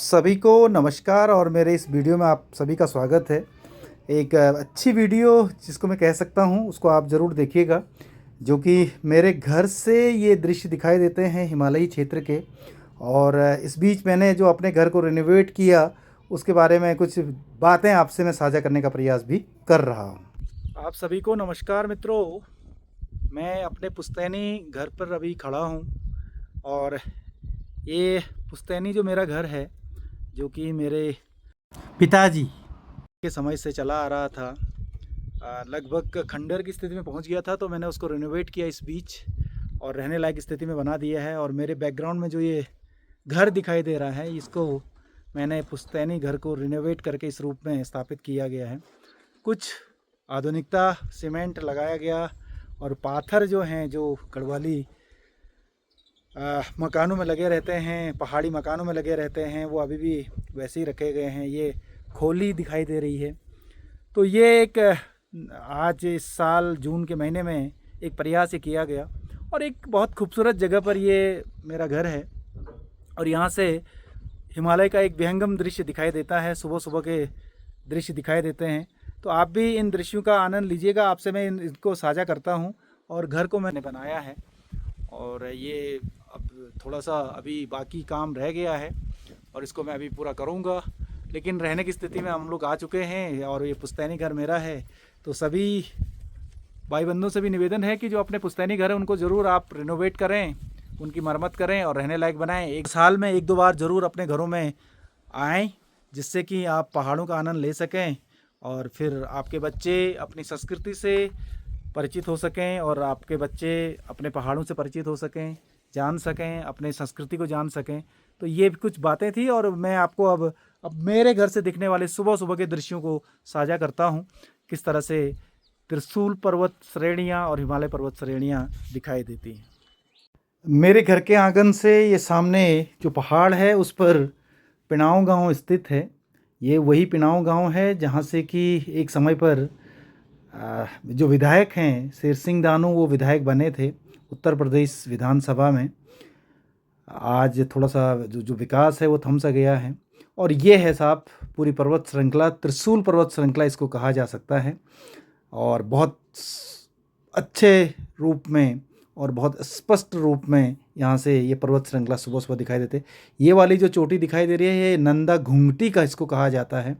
सभी को नमस्कार और मेरे इस वीडियो में आप सभी का स्वागत है। एक अच्छी वीडियो जिसको मैं कह सकता हूँ उसको आप ज़रूर देखिएगा, जो कि मेरे घर से ये दृश्य दिखाई देते हैं हिमालयी क्षेत्र के। और इस बीच मैंने जो अपने घर को रिनोवेट किया उसके बारे में कुछ बातें आपसे मैं साझा करने का प्रयास भी कर रहा हूँ। आप सभी को नमस्कार मित्रों, मैं अपने पुश्तैनी घर पर अभी खड़ा हूँ और ये पुश्तैनी जो मेरा घर है, जो कि मेरे पिताजी के समय से चला आ रहा था, लगभग खंडर की स्थिति में पहुंच गया था, तो मैंने उसको रिनोवेट किया इस बीच और रहने लायक स्थिति में बना दिया है। और मेरे बैकग्राउंड में जो ये घर दिखाई दे रहा है, इसको मैंने पुश्तैनी घर को रिनोवेट करके इस रूप में स्थापित किया गया है। कुछ आधुनिकता, सीमेंट लगाया गया और पाथर जो हैं, जो गढ़वाली मकानों में लगे रहते हैं, पहाड़ी मकानों में लगे रहते हैं, वो अभी भी वैसे ही रखे गए हैं। ये खोली दिखाई दे रही है। तो ये एक आज इस साल जून के महीने में एक प्रयास ये किया गया और एक बहुत खूबसूरत जगह पर ये मेरा घर है और यहाँ से हिमालय का एक विहंगम दृश्य दिखाई देता है। सुबह सुबह के दृश्य दिखाई देते हैं, तो आप भी इन दृश्यों का आनंद लीजिएगा। आपसे मैं इनको साझा करता हूँ। और घर को मैंने बनाया है और ये अब थोड़ा सा अभी बाकी काम रह गया है और इसको मैं अभी पूरा करूँगा। लेकिन रहने की स्थिति में हम लोग आ चुके हैं और ये पुश्तैनी घर मेरा है। तो सभी भाई बंधुओं से भी निवेदन है कि जो अपने पुश्तैनी घर है उनको ज़रूर आप रिनोवेट करें, उनकी मरम्मत करें और रहने लायक बनाएं। एक साल में एक दो बार ज़रूर अपने घरों में आएँ, जिससे कि आप पहाड़ों का आनंद ले सकें और फिर आपके बच्चे अपनी संस्कृति से परिचित हो सकें और आपके बच्चे अपने पहाड़ों से परिचित हो सकें, जान सकें, अपने संस्कृति को जान सकें। तो ये कुछ बातें थी और मैं आपको अब मेरे घर से दिखने वाले सुबह सुबह के दृश्यों को साझा करता हूँ। किस तरह से त्रिशूल पर्वत श्रेणियाँ और हिमालय पर्वत श्रेणियाँ दिखाई देती हैं। मेरे घर के आंगन से ये सामने जो पहाड़ है उस पर पिनाव गांव स्थित है। ये वही पिनाव गांव है जहाँ से कि एक समय पर जो विधायक हैं शेर सिंह दानू, वो विधायक बने थे उत्तर प्रदेश विधानसभा में। आज थोड़ा सा जो विकास है वो थम सा गया है। और ये है साहब पूरी पर्वत श्रृंखला, त्रिशूल पर्वत श्रृंखला इसको कहा जा सकता है। और बहुत अच्छे रूप में और बहुत स्पष्ट रूप में यहाँ से ये पर्वत श्रृंखला सुबह सुबह दिखाई देते। ये वाली जो चोटी दिखाई दे रही है, ये नंदा घुंगटी का इसको कहा जाता है।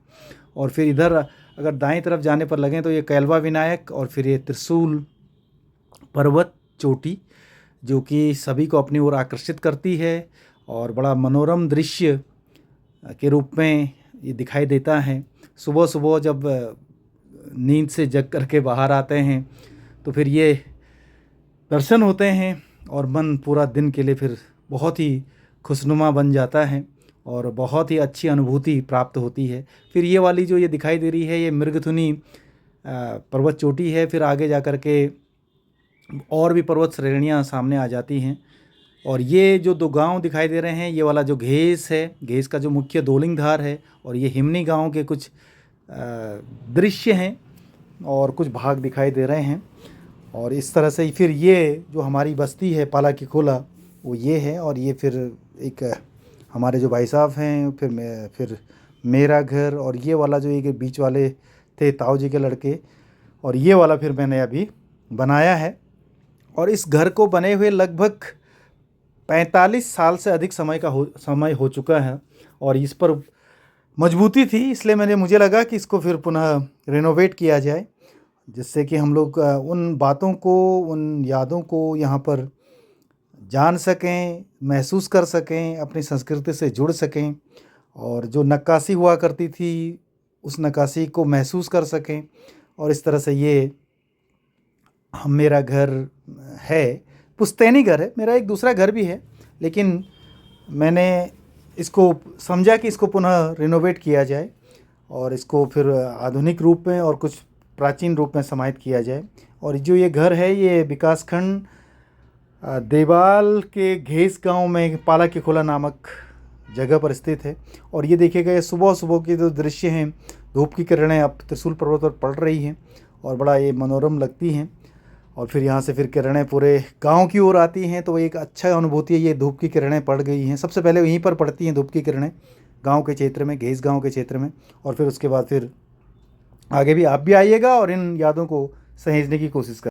और फिर इधर अगर दाएं तरफ जाने पर लगें तो ये कैलवा विनायक और फिर ये त्रिशूल पर्वत चोटी, जो कि सभी को अपनी ओर आकर्षित करती है और बड़ा मनोरम दृश्य के रूप में ये दिखाई देता है। सुबह सुबह जब नींद से जग करके बाहर आते हैं तो फिर ये दर्शन होते हैं और मन पूरा दिन के लिए फिर बहुत ही खुशनुमा बन जाता है और बहुत ही अच्छी अनुभूति प्राप्त होती है। फिर ये वाली जो ये दिखाई दे रही है, ये मृगथुनी पर्वत चोटी है। फिर आगे जा कर के और भी पर्वत श्रेणियाँ सामने आ जाती हैं। और ये जो दो गांव दिखाई दे रहे हैं, ये वाला जो घेस है, घेस का जो मुख्य दोलिंग धार है, और ये हिमनी गांव के कुछ दृश्य हैं और कुछ भाग दिखाई दे रहे हैं। और इस तरह से फिर ये जो हमारी बस्ती है पाला की खोला, वो ये है। और ये फिर एक हमारे जो भाई साहब हैं, फिर मेरा घर, और ये वाला जो एक बीच वाले थे ताऊ जी के लड़के, और ये वाला फिर मैंने अभी बनाया है। और इस घर को बने हुए लगभग 45 साल से अधिक समय हो चुका है और इस पर मजबूती थी, इसलिए मुझे लगा कि इसको फिर पुनः रिनोवेट किया जाए, जिससे कि हम लोग उन बातों को, उन यादों को यहाँ पर जान सकें, महसूस कर सकें, अपनी संस्कृति से जुड़ सकें और जो नक्काशी हुआ करती थी उस नक्काशी को महसूस कर सकें। और इस तरह से ये मेरा घर है, पुश्तैनी घर है। मेरा एक दूसरा घर भी है, लेकिन मैंने इसको समझा कि इसको पुनः रिनोवेट किया जाए और इसको फिर आधुनिक रूप में और कुछ प्राचीन रूप में समाहित किया जाए। और जो ये घर है, ये विकासखंड देवाल के घेस गांव में पाला की खोला नामक जगह पर स्थित है। और ये देखिएगा, ये सुबह सुबह के जो दृश्य हैं, धूप की किरणें अब त्रिशूल पर्वत पर पड़ रही हैं और बड़ा ये मनोरम लगती हैं। और फिर यहाँ से फिर किरणें पूरे गांव की ओर आती हैं, तो एक अच्छा अनुभूति है। ये धूप की किरणें पड़ गई हैं, सबसे पहले यहीं पर पड़ती हैं धूप की किरणें, गांव के क्षेत्र में, घेस गांव के क्षेत्र में। और फिर उसके बाद फिर आगे भी आप भी आइएगा और इन यादों को सहेजने की कोशिश कर